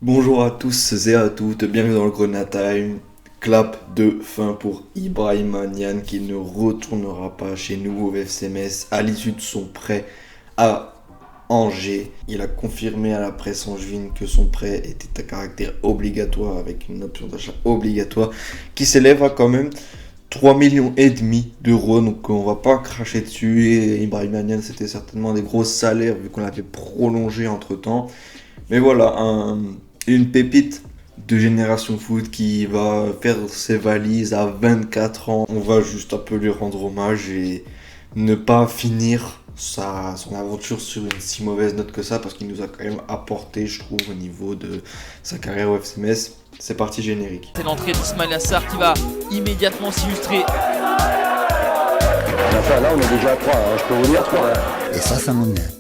Bonjour à tous et à toutes, bienvenue dans le Corona Time. Clap de fin pour Ibrahima Niane qui ne retournera pas chez nous au FC Metz à l'issue de son prêt à Angers. Il a confirmé à la presse angevine que son prêt était à caractère obligatoire avec une option d'achat obligatoire qui s'élève à quand même 3,5 millions d'euros, donc on va pas cracher dessus. Et Ibrahima Niane, c'était certainement des gros salaires vu qu'on l'avait prolongé entre temps. Mais voilà, une pépite de Génération Foot qui va faire ses valises à 24 ans. On va juste un peu lui rendre hommage et ne pas finir son aventure sur une si mauvaise note que ça, parce qu'il nous a quand même apporté, je trouve, au niveau de sa carrière au FC Metz. C'est parti, générique. C'est l'entrée d'Ismail Assar qui va immédiatement s'illustrer. Là, on est déjà à 3, je peux vous dire 3. Et ça m'énerve.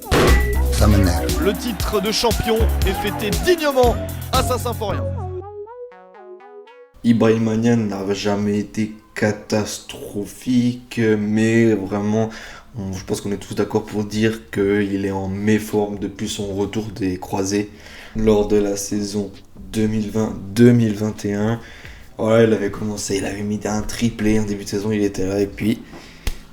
Ça m'énerve. Le titre de champion est fêté dignement à Saint-Symphorien. Ibrahima Niane n'a jamais été catastrophique, mais vraiment, je pense qu'on est tous d'accord pour dire qu'il est en méforme depuis son retour des croisés lors de la saison 2020-2021. Voilà, il avait commencé, il avait mis un triplé en début de saison, il était là, et puis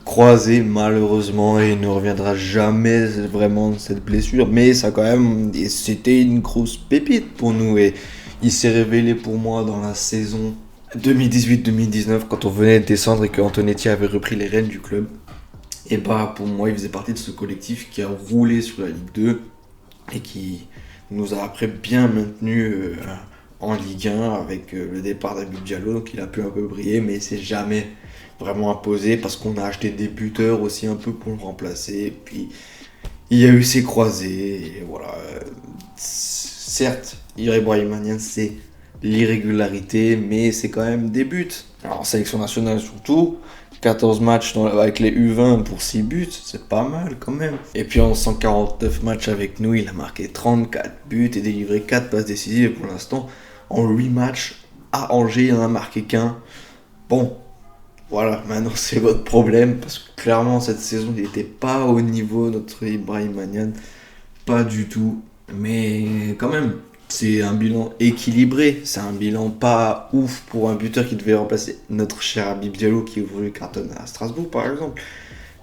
croisé malheureusement, et il ne reviendra jamais vraiment de cette blessure, mais ça quand même, c'était une grosse pépite pour nous, et il s'est révélé pour moi dans la saison 2018-2019 quand on venait de descendre et que Antonetti avait repris les rênes du club. Et bah pour moi il faisait partie de ce collectif qui a roulé sur la Ligue 2 et qui nous a après bien maintenu en Ligue 1 avec le départ d'Habib Diallo, donc il a pu un peu briller, mais c'est jamais vraiment imposé parce qu'on a acheté des buteurs aussi un peu pour le remplacer. Et puis il y a eu ses croisés et voilà. Certes, Ibrahima Niane, c'est l'irrégularité, mais c'est quand même des buts. Alors en sélection nationale surtout, 14 matchs avec les U20 pour 6 buts, c'est pas mal quand même. Et puis en 149 matchs avec nous, il a marqué 34 buts et délivré 4 passes décisives. Et pour l'instant, en 8 matchs à Angers, il n'en a marqué qu'un. Bon, voilà, maintenant c'est votre problème, parce que clairement cette saison, il n'était pas au niveau de notre Ibrahima Niane, pas du tout. Mais quand même, c'est un bilan équilibré, c'est un bilan pas ouf pour un buteur qui devait remplacer notre cher Habib Diallo qui évolue cartonne à Strasbourg par exemple.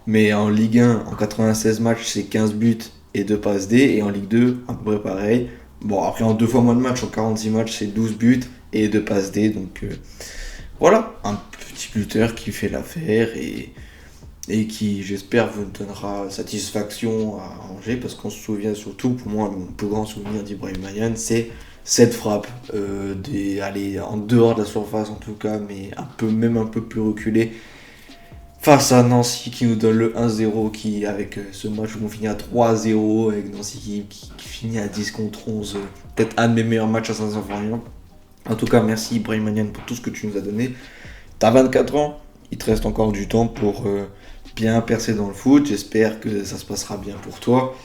Mais en Ligue 1, en 96 matchs, c'est 15 buts et 2 passes D, et en Ligue 2, à peu près pareil. Bon, après en 2 fois moins de matchs, en 46 matchs, c'est 12 buts et 2 passes D, donc voilà, un petit buteur qui fait l'affaire et qui, j'espère, vous donnera satisfaction à Angers, parce qu'on se souvient surtout, pour moi, mon plus grand souvenir d'Ibrahima Niane, c'est cette frappe, en dehors de la surface en tout cas, mais même un peu plus reculé, face à Nancy qui nous donne le 1-0, qui, avec ce match où on finit à 3-0, avec Nancy qui finit à 10 contre 11, peut-être un de mes meilleurs matchs à Saint-Symphorien. En tout cas, merci Ibrahima Niane pour tout ce que tu nous as donné. T'as 24 ans, il te reste encore du temps pour bien percer dans le foot. J'espère que ça se passera bien pour toi.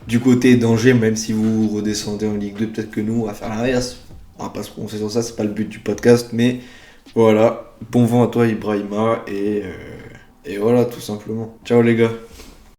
Du côté d'Angers, même si vous redescendez en Ligue 2, peut-être que nous, on va faire l'inverse. On va pas se prononcer sur ça, c'est pas le but du podcast. Mais voilà, bon vent à toi Ibrahima, et voilà tout simplement. Ciao les gars.